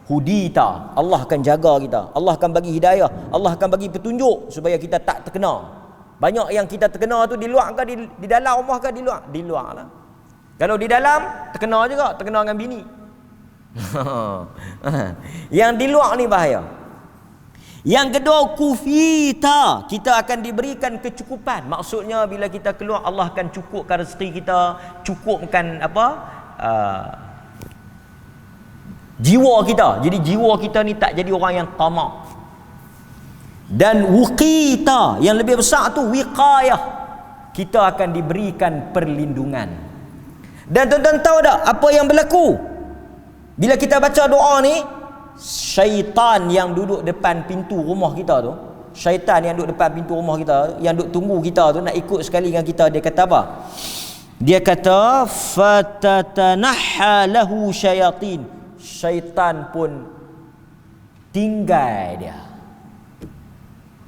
Hudita, Allah akan jaga kita, Allah akan bagi hidayah, Allah akan bagi petunjuk supaya kita tak terkena. Banyak yang kita terkena tu di luar ke di dalam rumah ke di luar? Di luar lah. Kalau di dalam terkena juga, terkena dengan bini. Yang di luar ni bahaya. Yang kedua, kufita, kita akan diberikan kecukupan. Maksudnya bila kita keluar, Allah akan cukupkan rezeki kita, cukupkan apa? Jiwa kita. Jadi jiwa kita ni tak jadi orang yang tamak. Dan wuqita, yang lebih besar tu wiqayah, kita akan diberikan perlindungan. Dan tuan-tuan tahu tak apa yang berlaku bila kita baca doa ni? Syaitan yang duduk depan pintu rumah kita tu, syaitan yang duduk depan pintu rumah kita, yang duduk tunggu kita tu nak ikut sekali dengan kita, dia kata apa? Dia kata fatatanaha lahu syayatin, syaitan pun tinggal dia.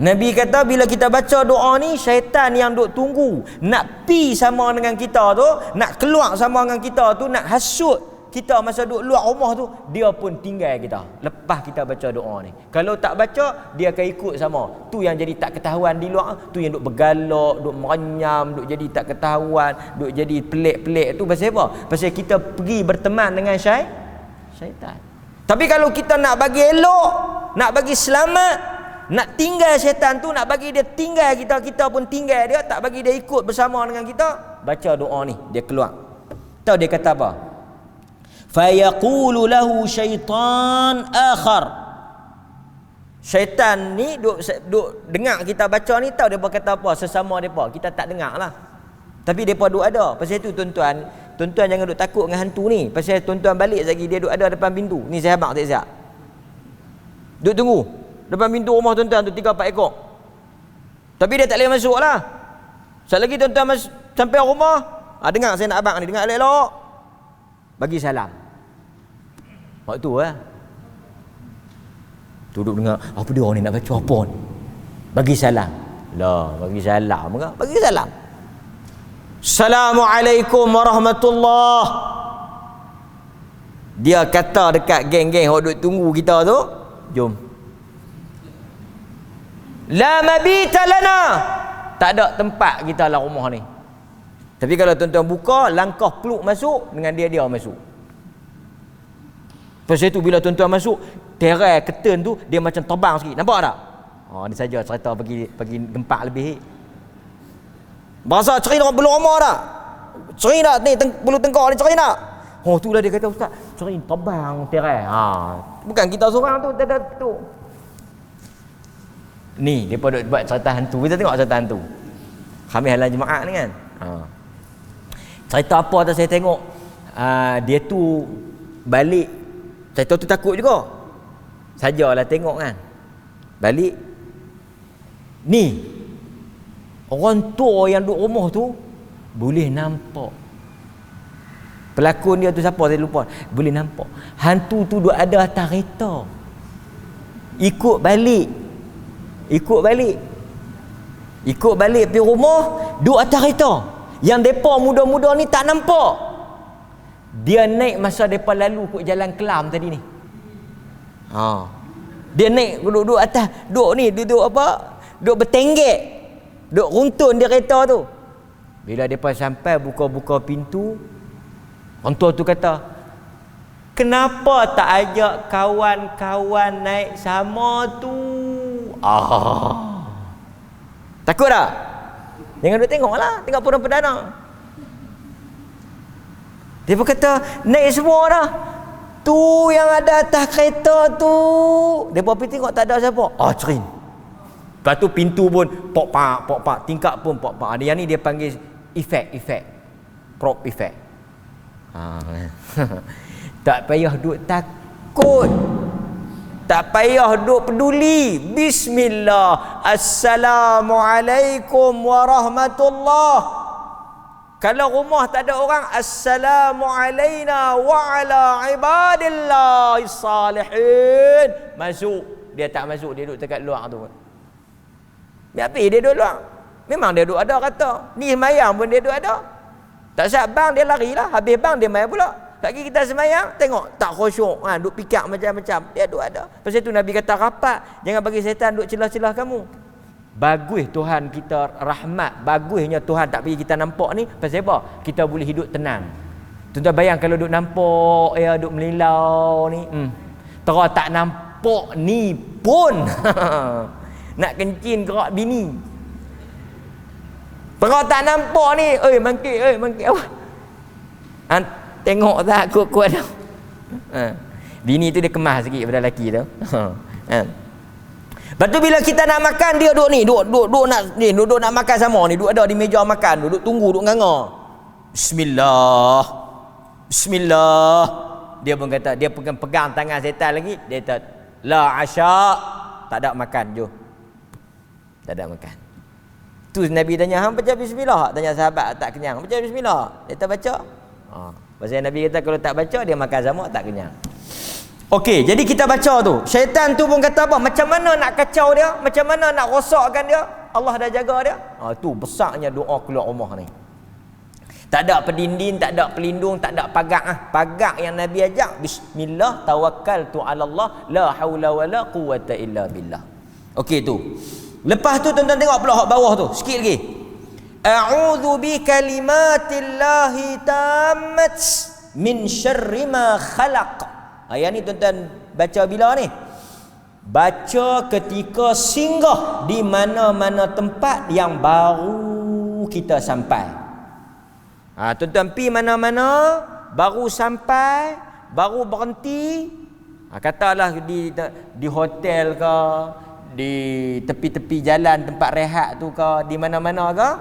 Nabi kata bila kita baca doa ni, syaitan yang duk tunggu nak pi sama dengan kita tu, nak keluar sama dengan kita tu, nak hasut kita masa duk luar rumah tu, dia pun tinggal kita lepas kita baca doa ni. Kalau tak baca, dia akan ikut sama. Tu yang jadi tak ketahuan di luar, tu yang duk bergalak, duk merenyam, duk jadi tak ketahuan, duk jadi pelik-pelik tu pasal apa? Pasal kita pergi berteman dengan syaitan. Tapi kalau kita nak bagi elok, nak bagi selamat, nak tinggal syaitan tu, nak bagi dia tinggal kita, kita pun tinggal dia, tak bagi dia ikut bersama dengan kita, baca doa ni, dia keluar. Tahu dia kata apa? Fayaqulu lahu syaitan akhar. Syaitan ni duk dengar kita baca ni, tahu depa kata apa? Sesama depa, kita tak dengar lah. Tapi depa duk ada. Pasal tu tuan-tuan jangan duk takut dengan hantu ni. Pasal tuan-tuan balik lagi, dia duk ada depan pintu. Ni saya habaq tak siap. Duk tunggu depan pintu rumah tuan-tuan tu 3-4 ekor. Tapi dia tak boleh masuk lah. Sekali lagi tuan-tuan sampai rumah, dengar saya nak abang ni, dengar elok-elok, bagi salam. Waktu duduk dengar apa dia ni nak baca apa ni, bagi salam lah, bagi salam ke? Bagi salam. Assalamualaikum warahmatullahi. Dia kata dekat geng-geng yang duduk tunggu kita tu, jom. La mabita lana. Tak ada tempat kita dalam rumah ni. Tapi kalau tuan-tuan buka, langkah peluk masuk, dengan dia masuk. Pasal itu bila tuan-tuan masuk, terai curtain tu dia macam terbang sikit. Nampak tak? Ni saja cerita bagi gempak lebih. Berasa ceri orang belum rumah tak? Ceri tak ni bulu tengkok ni, ceri tak? Itulah dia kata, ustaz, ceri terbang terai. Bukan kita seorang tu tu. Ni depa duk buat cerita hantu. Kita tengok cerita hantu. Kami halang jemaah ni kan. Cerita apa tu saya tengok. Dia tu balik. Cerita tu takut juga. Sajalah tengok kan. Balik. Ni. Orang tua yang duduk rumah tu boleh nampak. Pelakon dia tu siapa saya lupa. Boleh nampak. Hantu tu duk ada atas kereta. ikut balik pergi rumah, duduk atas kereta. Yang depa muda-muda ni tak nampak. Dia naik masa depa lalu kot jalan Kelam tadi ni. Dia naik duduk atas, duduk bertenggek, duduk runtun di kereta tu. Bila depa sampai buka-buka pintu, orang tua tu kata, kenapa tak ajak kawan-kawan naik sama tu? Takut tak? Jangan duduk tengok lah, tengok Perdana Perdana. Dia pun kata, naik semua dah. Tu yang ada atas kereta tu. Dia pun pergi tengok, tak ada siapa. Cerin. Lepas tu pintu pun pok-pak, tingkap pun pok-pak. Ada yang ni dia panggil efek. Prop efek. Tak payah duk takut. Tak payah duk peduli. Bismillah. Assalamualaikum warahmatullahi. Kalau rumah tak ada orang, Assalamualaikum wa ala ibadillahi salihin. Masuk. Dia tak masuk, dia duduk dekat luar tu. Apa dia duduk luar? Memang dia duduk ada kata. Ni semayang pun dia duduk ada. Tak siap bang, dia lari lah. Habis bang, dia main pula. Lagi kita semayang, tengok tak khusyuk. Duk pikir macam-macam. Dia duduk ada. Pasal tu Nabi kata rapat. Jangan bagi setan duk celah-celah kamu. Bagus Tuhan kita rahmat. Bagusnya Tuhan tak bagi kita nampak ni. Pasal apa? Kita boleh hidup tenang. Tuan-tuan bayang kalau duk nampak, duk melilau ni. Terus tak nampak ni pun. Nak kencing gerak bini. Terus tak nampak ni. Mangkit. Tengok tak kuat-kuat dah. Bini tu dia kemas sikit pada lelaki tu. Lepas tu bila kita nak makan, dia duduk ni, duduk nak makan sama ni, duduk ada di meja makan, duduk tunggu, duduk nganga. Bismillah. Dia pun kata, dia pegang tangan setan lagi, dia kata la asya, tak ada makan, jom. Tak ada makan. Tu Nabi tanya, hang baca bismillah? Tanya sahabat tak kenyang. Baca bismillah. Dia tak baca. Pasal Nabi kata kalau tak baca dia makan sama tak kenyang. Okey, jadi kita baca tu. Syaitan tu pun kata apa? Macam mana nak kacau dia? Macam mana nak rosakkan dia? Allah dah jaga dia. Tu besarnya doa keluar rumah ni. Tak ada pendinding, tak ada pelindung, tak ada pagar. Pagar yang Nabi ajak, bismillah tawakkaltu 'ala Allah, la haula wala quwwata illa billah. Okey tu. Lepas tu tuan-tuan tengok pula hak bawah tu, sikit lagi. A'udzu bi kalimatillahi tammat min syarri ma khalaq. Ayat ni tuan-tuan baca bila ni? Baca ketika singgah di mana-mana tempat yang baru kita sampai. Tuan-tuan pi mana-mana, baru sampai, baru berhenti. Katalah di hotel ke, di tepi-tepi jalan tempat rehat tu ke, di mana-mana ke.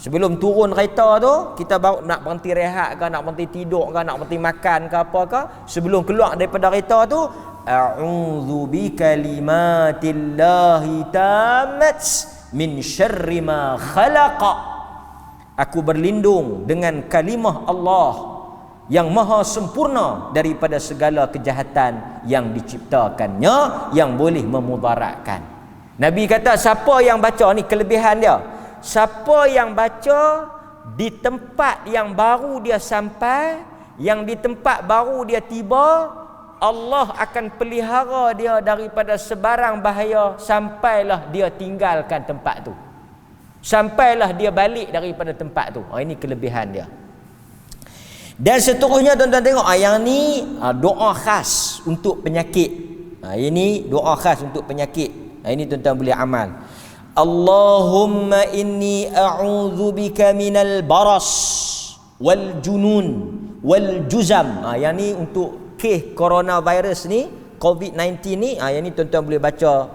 Sebelum turun kereta tu, kita baru nak berhenti rehat ke, nak berhenti tidur ke, nak berhenti makan ke apa ke. Sebelum keluar daripada kereta tu, a'udzu bi kalimatillahi tammat min syarri ma khalaqa. Aku berlindung dengan kalimah Allah yang maha sempurna daripada segala kejahatan yang diciptakannya yang boleh memudaratkan. Nabi kata siapa yang baca ni, kelebihan dia, siapa yang baca di tempat yang baru dia sampai, yang di tempat baru dia tiba, Allah akan pelihara dia daripada sebarang bahaya sampailah dia tinggalkan tempat tu, sampailah dia balik daripada tempat tu. Ini kelebihan dia. Dan seterusnya tuan-tuan tengok, yang ni doa khas untuk penyakit. Ini doa khas untuk penyakit. Ini tuan-tuan boleh amal. Allahumma inni a'udzu bika minal baras wal junun wal juzam. Yang ni untuk kes coronavirus ni, COVID-19 ni. Yang ni tuan-tuan boleh baca.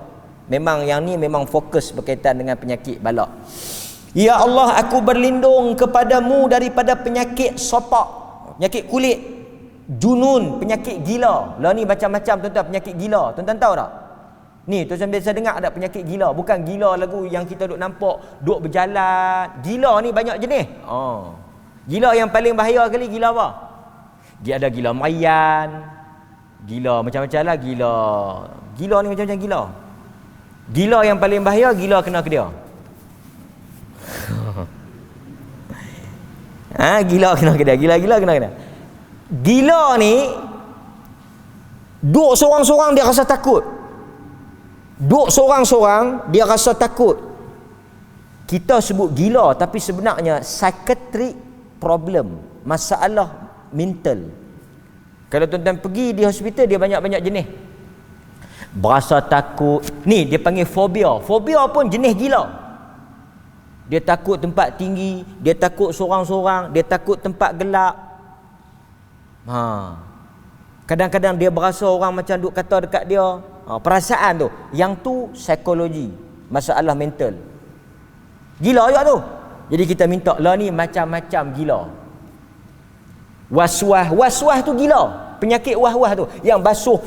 Memang yang ni memang fokus berkaitan dengan penyakit balak. Ya Allah, aku berlindung kepadamu daripada penyakit sopak, penyakit kulit, junun, penyakit gila. Lah ni macam-macam tuan-tuan penyakit gila. Tuan-tuan tahu tak? Ni tuan-tuan biasa dengar ada penyakit gila. Bukan gila lagu yang kita duk nampak, duk berjalan. Gila ni banyak jenis. Gila yang paling bahaya kali gila apa? Dia ada gila mayan, gila macam-macam lah, Gila ni macam-macam gila. Gila yang paling bahaya, gila kena ke dia. Gila kena ke dia. Gila kena ke dia. Gila ni duk seorang-seorang dia rasa takut. Duk seorang-seorang dia rasa takut. Kita sebut gila tapi sebenarnya psychiatric problem, masalah mental. Kalau tuan-tuan pergi di hospital, dia banyak-banyak jenis. Berasa takut. Ni dia panggil fobia. Fobia pun jenis gila. Dia takut tempat tinggi, dia takut seorang-seorang, dia takut tempat gelap. Kadang-kadang dia berasa orang macam duk kata dekat dia. Perasaan tu. Yang tu psikologi, masalah mental. Gila juga tu. Jadi kita minta lah ni macam-macam gila. Was-was tu gila. Penyakit was-was tu yang basuh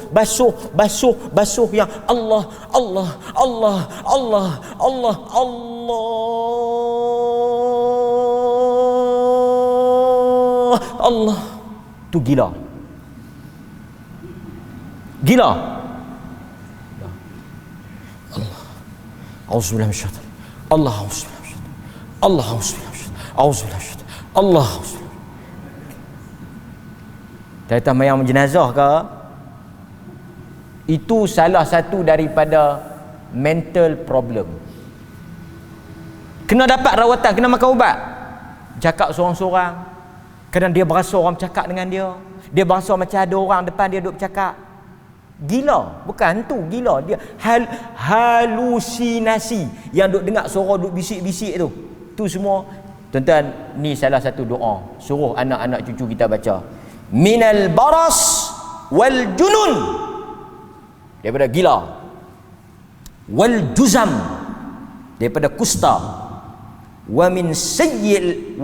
yang Allah tu gila. Allah. Auzubillahi minasyaitan. Allah. Datang mayang jenazah ke, itu salah satu daripada mental problem. Kena dapat rawatan, kena makan ubat. Cakap seorang-seorang. Kadang dia berasa orang bercakap dengan dia. Dia berasa macam ada orang depan dia duk bercakap. Gila, bukan hantu, gila. Dia halusinasi. Yang duk dengar suara duk bisik-bisik tu. Tu semua. Tuan-tuan, ni salah satu doa. Suruh anak-anak cucu kita baca. Minal baras wal junun, daripada gila, wal juzam, daripada kusta, wa min sayyi'il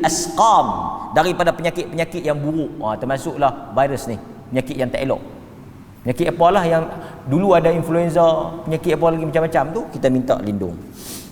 asqam, daripada penyakit-penyakit yang buruk. Termasuklah virus ni, penyakit yang tak elok. Penyakit apalah yang dulu ada influenza, penyakit apa lagi macam-macam tu, kita minta lindung.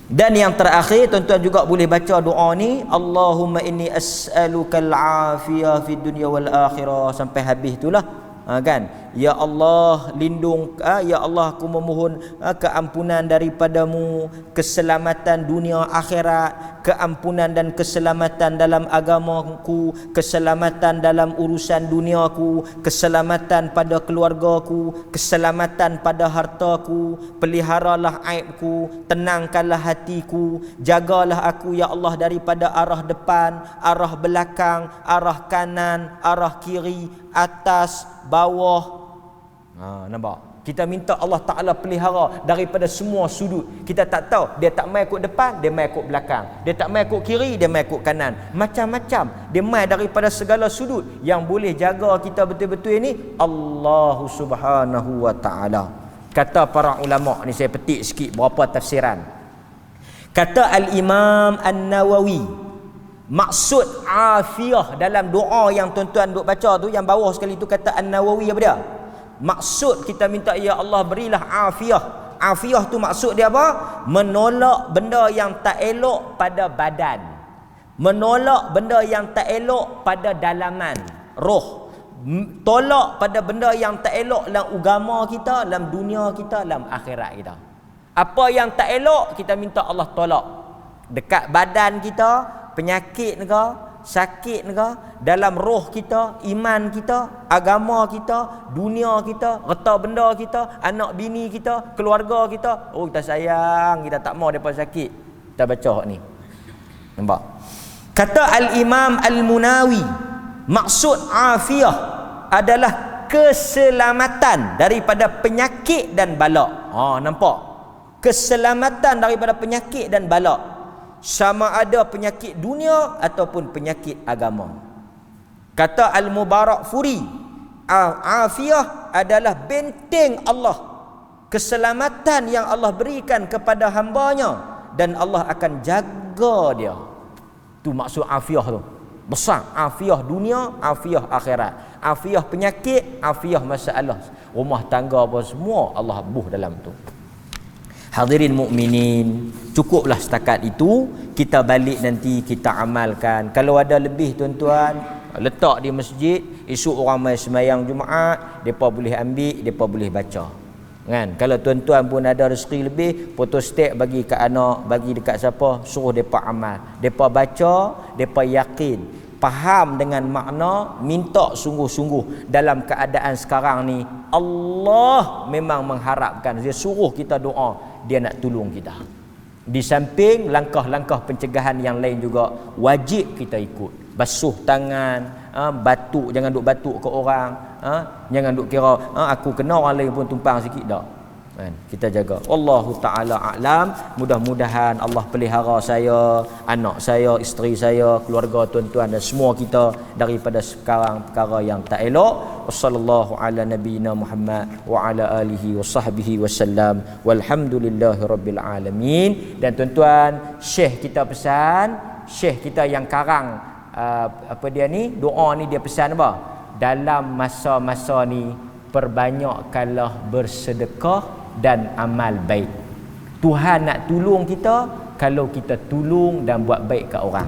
Dan yang terakhir, tuan-tuan juga boleh baca doa ni, Allahumma inni as'alukal afiyah fid dunya wal akhirah, sampai habis itulah. Kan, ya Allah lindung, ya Allah aku memohon keampunan daripadamu, keselamatan dunia akhirat, keampunan dan keselamatan dalam agamaku, keselamatan dalam urusan duniaku, keselamatan pada keluargaku, keselamatan pada hartaku, peliharalah aibku, tenangkanlah hatiku, jagalah aku ya Allah daripada arah depan, arah belakang, arah kanan, arah kiri, atas, bawah. Nampak? Kita minta Allah Ta'ala pelihara daripada semua sudut. Kita tak tahu, dia tak mai ikut depan, dia mai ikut belakang. Dia tak mai ikut kiri, dia mai ikut kanan. Macam-macam. Dia mai daripada segala sudut. Yang boleh jaga kita betul-betul ini Allah Subhanahu Wa Ta'ala. Kata para ulama' ni, saya petik sikit berapa tafsiran. Kata Al-Imam An-Nawawi, maksud afiyah dalam doa yang tuan-tuan duk baca tu, yang bawah sekali tu kata An-Nawawi apa dia? Maksud kita minta ya Allah berilah afiyah. Afiyah tu maksud dia apa? Menolak benda yang tak elok pada badan. Menolak benda yang tak elok pada dalaman roh. Tolak pada benda yang tak elok dalam agama kita, dalam dunia kita, dalam akhirat kita. Apa yang tak elok kita minta Allah tolak. Dekat badan kita, penyakit ke, sakit ke, dalam roh kita, iman kita, agama kita, dunia kita, harta benda kita, anak bini kita, keluarga kita. Oh, kita sayang, kita tak mau depa sakit. Kita baca ni. Nampak? Kata Al-Imam Al-Munawi, maksud afiyah adalah keselamatan daripada penyakit dan bala. Nampak? Keselamatan daripada penyakit dan bala. Sama ada penyakit dunia ataupun penyakit agama. Kata Al-Mubarak Furi, afiyah adalah benteng Allah, keselamatan yang Allah berikan kepada hambanya, dan Allah akan jaga dia. Tu maksud afiyah tu. Besar. Afiyah dunia, afiyah akhirat, afiyah penyakit, afiyah masalah rumah tangga apa semua, Allah buh dalam tu. Hadirin mukminin, cukuplah setakat itu. Kita balik nanti kita amalkan. Kalau ada lebih tuan-tuan, letak di masjid. esok orang mai sembahyang Jumaat, depa boleh ambil, depa boleh baca. Kan? Kalau tuan-tuan pun ada rezeki lebih, photostat bagi kat anak, bagi dekat siapa, suruh depa amal. Depa baca, depa yakin, faham dengan makna, minta sungguh-sungguh. Dalam keadaan sekarang ni, Allah memang mengharapkan, dia suruh kita doa, dia nak tolong kita. Di samping langkah-langkah pencegahan yang lain juga wajib kita ikut. Basuh tangan, batuk, jangan duk batuk ke orang, jangan duk kira aku kena orang lain pun tumpang sikit dak. Kan? Kita jaga. Wallahu taala a'lam. Mudah-mudahan Allah pelihara saya, anak saya, isteri saya, keluarga tuan-tuan dan semua kita daripada sekarang perkara yang tak elok. Wassallallahu ala nabiyyina Muhammad wa ala alihi wa sahbihi wasallam. Walhamdulillahirabbil alamin. Dan tuan-tuan, syekh kita pesan, syekh kita yang karang apa dia ni, doa ni dia pesan apa? Dalam masa-masa ni perbanyakkanlah bersedekah dan amal baik. Tuhan nak tolong kita kalau kita tolong dan buat baik kat orang.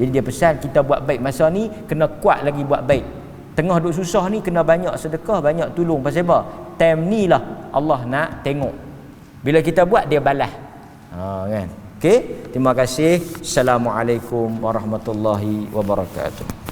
Jadi dia pesan kita buat baik masa ni, kena kuat lagi buat baik. Tengah duk susah ni kena banyak sedekah, banyak tolong. Pasal apa? Time ni lah Allah nak tengok. Bila kita buat dia balas. Kan? Okey, terima kasih. Assalamualaikum warahmatullahi wabarakatuh.